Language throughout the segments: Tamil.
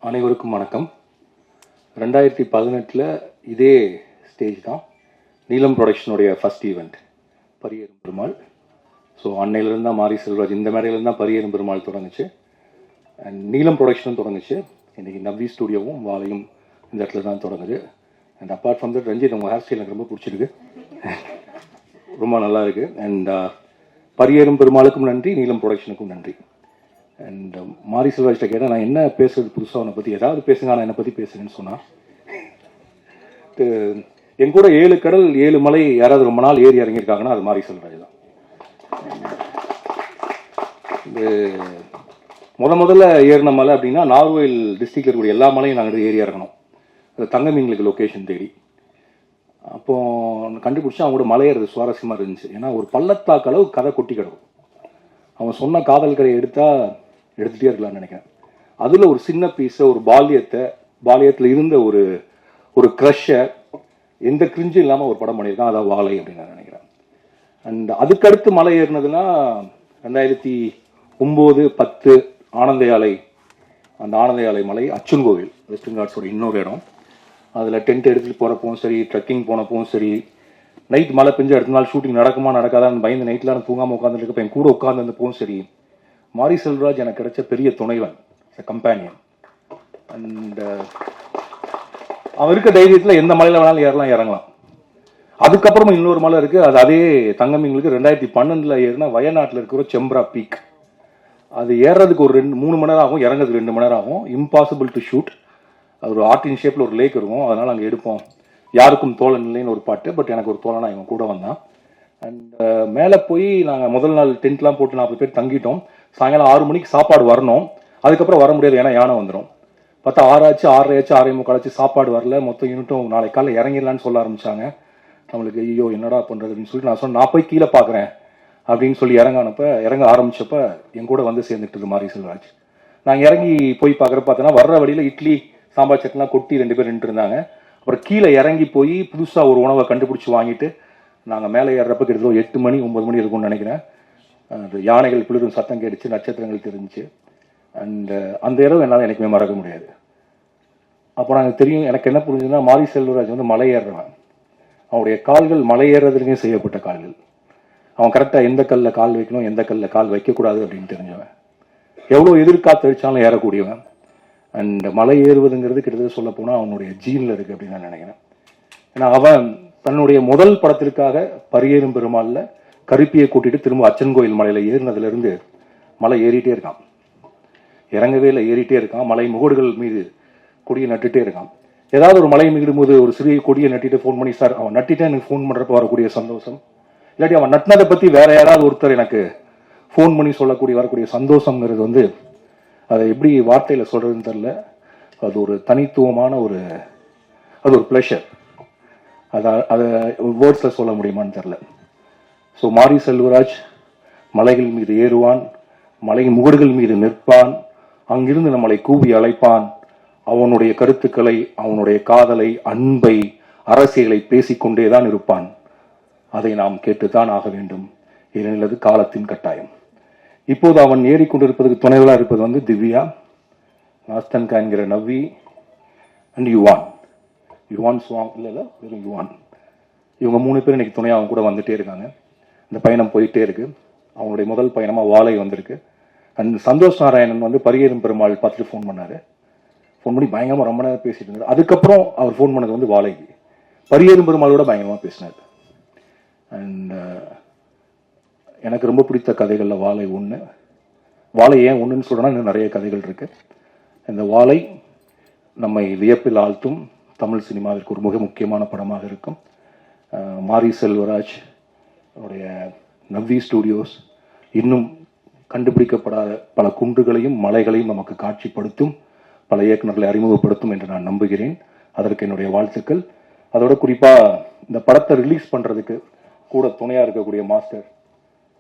அனைவருக்கும் வணக்கம். 2018 இதே ஸ்டேஜ் தான் நீலம் ப்ரொடக்ஷனுடைய first event Pariyerum Perumal. So அன்னையிலேருந்து தான் மாரி செல்வராஜ் இந்த மேடையிலேருந்து தான் பரியேறும் பெருமாள் தொடங்குச்சு. அண்ட் நீலம் ப்ரொடக்ஷனும் தொடங்குச்சு. இன்றைக்கி நவ்வி ஸ்டூடியோவும் வாழையும் இந்த இடத்துல தான் தொடங்குது. And apart from that Ranjith உங்கள் ஹேர் ஸ்டைல் எனக்கு ரொம்ப பிடிச்சிருக்கு, ரொம்ப நல்லா இருக்குது. அண்ட் பரியேறும் பெருமாளுக்கும் நன்றி, நீலம் ப்ரொடக்ஷனுக்கும் நன்றி. அண்ட் மாரி செல்வராஜ்கிட்ட கேட்டால் நான் என்ன பேசுறது புதுசாக அவனை பற்றி ஏதாவது பேசுங்க, நான் என்னை பற்றி பேசுகிறேன்னு சொன்னான். என் கூட 7 கடல் 7 மலை யாராவது ரொம்ப நாள் ஏறி இறங்கியிருக்காங்கன்னா அது மாரி செல்வராஜ் தான். முதல்ல ஏறின மலை அப்படின்னா நார்வேல் டிஸ்ட்ரிக்டில் இருக்கக்கூடிய எல்லா மலையும் நாங்கள் ஏறி இறங்கணும். அது தங்கமீன்களுக்கு லொக்கேஷன் தேடி அப்போ கண்டுபிடிச்சா அவங்க கூட மலையேறது சுவாரஸ்யமாக இருந்துச்சு. ஏன்னா ஒரு பள்ளத்தாக்கு அளவு கதை கொட்டி கிடக்கும். அவன் சொன்ன காதல் கதையை எடுத்துகிட்டே இருக்கலாம்னு நினைக்கிறேன். அதில் ஒரு சின்ன பீஸை, ஒரு பாலியத்தில் இருந்த ஒரு க்ரஷ்ஷை எந்த கிரிஞ்சும் இல்லாமல் ஒரு படம் பண்ணியிருக்கான். அதான் வாழை அப்படின்னு நான் நினைக்கிறேன். அண்ட் அதுக்கடுத்து மலை ஏறினதுன்னா 2009-10 ஆனந்த யாலை. அந்த ஆனந்த யாலை மலை அச்சன் கோவில், வெஸ்டர்ன் காட்ஸோட இன்னொரு இடம். அதில் டென்ட் எடுத்துகிட்டு போகிறப்பவும் சரி, ட்ரெக்கிங் போனப்பவும் சரி, நைட் மழை பெஞ்சு அடுத்த நாள் ஷூட்டிங் நடக்குமா நடக்காதான்னு பயந்து நைட்டில் நான் தூங்காமல் உட்காந்துருக்கப்ப என் கூட உட்காந்துருந்தப்பவும் சரி, மாரி செல்வராஜ் எனக்கு கிடைச்ச பெரிய துணைவன், கம்பேனியன். அண்ட் அவன் இருக்க தைரியத்தில் எந்த மலையில் வேணாலும் ஏறலாம், இறங்கலாம். அதுக்கப்புறமா இன்னொரு மலை இருக்குது, அது அதே தங்கமீன்களுக்கு 2012 ஏறினா வயநாட்டில் இருக்கிற செம்ப்ரா பீக். அது ஏறுறதுக்கு ஒரு 3 மணி நேரம் ஆகும், இறங்குறதுக்கு 2 மணி நேரம் ஆகும். Impossible to shoot. அது ஒரு ஆர்டின் ஷேப்பில் ஒரு லேக் இருக்கும், அதனால் அங்கே எடுப்போம். யாருக்கும் தோழன் இல்லைன்னு ஒரு பாட்டு, பட் எனக்கு ஒரு தோழனா இவன் கூட வந்தான். அண்ட் மேலே போய் நாங்கள் முதல் நாள் டென்ட்லாம் போட்டு 40 பேர் தங்கிட்டோம். சாயங்காலம் 6 மணிக்கு சாப்பாடு வரணும். அதுக்கப்புறம் வர முடியாது, ஏன்னா யானை வந்துடும். பார்த்தா 6 ஆச்சு, 6:30 ஆச்சு, 6:45 ஆச்சு, சாப்பாடு வரல. மொத்தம் யூனிட்டும் நாளைக்கு காலையில் இறங்கிடலான்னு சொல்ல ஆரம்பிச்சாங்க. நம்மளுக்கு ஐயோ என்னடா பண்ணுறது அப்படின்னு சொல்லிட்டு நான் சொன்னேன், நான் போய் கீழே பார்க்குறேன் அப்படின்னு சொல்லி இறங்க ஆரம்பிச்சப்ப என் கூட வந்து சேர்ந்துட்டு மாரி செல்வராஜ். நாங்கள் இறங்கி போய் பார்க்குறப்ப பார்த்தோன்னா வர்ற வழியில் இட்லி சாம்பார் சட்லாம் கொட்டி 2 பேர் நின்று இருந்தாங்க. அப்புறம் கீழே இறங்கி போய் புதுசாக ஒரு உணவை கண்டுபிடிச்சி வாங்கிட்டு நாங்கள் மேலே ஏறப்ப கிட்டத்தட்ட 8 மணி 9 மணி இருக்கும்னு நினைக்கிறேன். அந்த யானைகள் குளிரும் சத்தம் கேட்டுச்சு, நட்சத்திரங்கள் தெரிஞ்சிச்சு. அண்ட் அந்த இரவு என்னால் எனக்குமே மறக்க முடியாது. அப்போ நாங்கள் தெரியும், எனக்கு என்ன புரிஞ்சுதுன்னா மாரி செல்வராஜ் வந்து மலை ஏறுறவன். அவனுடைய கால்கள் மலை ஏறுறதுலேயும் செய்யப்பட்ட கால்கள். அவன் கரெக்டாக எந்த கல்லில் கால் வைக்கணும், எந்த கல்லில் கால் வைக்கக்கூடாது அப்படின்னு தெரிஞ்சவன். எவ்வளோ எதிர்காத்து அடித்தாலும் ஏறக்கூடியவன். அண்ட் மலை ஏறுவதுங்கிறது கிட்டத்தட்ட சொல்ல போனால் அவனுடைய ஜீனில் இருக்குது அப்படின்னு நான் நினைக்கிறேன். ஏன்னா அவன் தன்னுடைய முதல் படத்திற்காக பரியேறும் பெருமாளில் கருப்பியை கூட்டிட்டு திரும்ப அச்சன் கோயில் மலையில் ஏறினதுலேருந்து மலை ஏறிட்டே இருக்கான். இறங்கவே இல்லை, ஏறிட்டே இருக்கான். மலை முகடுகள் மீது கொடியை நட்டுட்டே இருக்கான். ஏதாவது ஒரு மலை மீடும் போது ஒரு சிறிய கொடியை நட்டிட்டு ஃபோன் பண்ணி, சார் அவன் நட்டிட்டே எனக்கு ஃபோன் பண்ணுறப்ப வரக்கூடிய சந்தோஷம், இல்லாட்டி அவன் நட்டினதை பற்றி வேற யாராவது ஒருத்தர் எனக்கு ஃபோன் பண்ணி வரக்கூடிய சந்தோஷங்கிறது வந்து அதை எப்படி வார்த்தையில் சொல்கிறதுன்னு தெரில. அது ஒரு தனித்துவமான அது ஒரு ப்ளஷர். அதை வேர்ட்ஸில் சொல்ல முடியுமான்னு தெரில. ஸோ மாரி செல்வராஜ் மலைகள் மீது ஏறுவான், மலை முகடுகள் மீது நிற்பான், அங்கிருந்து நம்மளை கூவி அழைப்பான். அவனுடைய கருத்துக்களை, அவனுடைய காதலை, அன்பை, அரசியலை பேசிக்கொண்டே தான் இருப்பான். அதை நாம் கேட்டுத்தான் ஆக வேண்டும், ஏனெனில் அது காலத்தின் கட்டாயம். இப்போது அவன் ஏறிக்கொண்டிருப்பதற்கு துணைவலாக இருப்பது வந்து திவ்யா, நாஸ்தன்கா என்கிற நவ்வி அண்ட் யுவான் சுவாங் இல்லை வெறும் யுவான். இவங்க 3 பேர் இன்னைக்கு துணையாக அவங்க கூட வந்துட்டே இருக்காங்க. இந்த பயணம் போயிட்டே இருக்கு. அவங்களுடைய முதல் பயணமாக வாழை வந்திருக்கு. அண்ட் சந்தோஷ் நாராயணன் வந்து பரியேறும் பெருமாள் பார்த்துட்டு ஃபோன் பண்ணார். ஃபோன் பண்ணி பயங்கரமாக ரொம்ப நேரம் பேசிட்டு இருந்தார். அதுக்கப்புறம் அவர் ஃபோன் பண்ணது வந்து வாழைக்கு. பரியேறும் பெருமாளோட பயங்கரமாக பேசினார். அண்ட் எனக்கு ரொம்ப பிடித்த கதைகளில் வாழை ஒன்று. வாழை ஏன் ஒன்றுன்னு சொல்கிறேன்னா இன்னும் நிறைய கதைகள் இருக்கு. இந்த வாழை நம்மை வியப்பில் ஆழ்த்தும் தமிழ் சினிமாவிற்கு ஒரு மிக முக்கியமான படமாக இருக்கும். மாரி செல்வராஜ் அவருடைய நவ்வி ஸ்டூடியோஸ் இன்னும் கண்டுபிடிக்கப்படாத பல குன்றுகளையும் மலைகளையும் நமக்கு காட்சிப்படுத்தும், பல இயக்குநர்களை அறிமுகப்படுத்தும் என்று நான் நம்புகிறேன். அதற்கு என்னுடைய வாழ்த்துக்கள். அதோட குறிப்பாக இந்த படத்தை ரிலீஸ் பண்ணுறதுக்கு கூட துணையாக இருக்கக்கூடிய மாஸ்டர்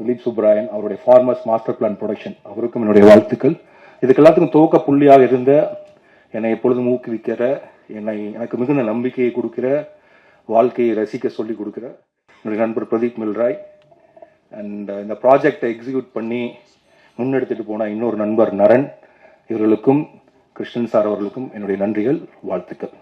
திலீப் சுப்ராயன், அவருடைய ஃபார்மர்ஸ் மாஸ்டர் பிளான் ப்ரொடக்ஷன், அவருக்கும் என்னுடைய வாழ்த்துக்கள். இதுக்கு எல்லாத்துக்கும் துவக்க புள்ளியாக இருந்த, என்னை எப்பொழுதும் ஊக்குவிக்கிற, எனக்கு மிகுந்த நம்பிக்கையை கொடுக்கிற, வாழ்க்கையை ரசிக்க சொல்லி கொடுக்குற என்னுடைய நண்பர் பிரதீப் மில்ராய். அண்ட் இந்த ப்ராஜெக்டை எக்ஸிக்யூட் பண்ணி முன்னெடுத்துட்டு போன இன்னொரு நண்பர் நரன். இவர்களுக்கும் கிருஷ்ணன் சார் அவர்களுக்கும் என்னுடைய நன்றிகள், வாழ்த்துக்கள்.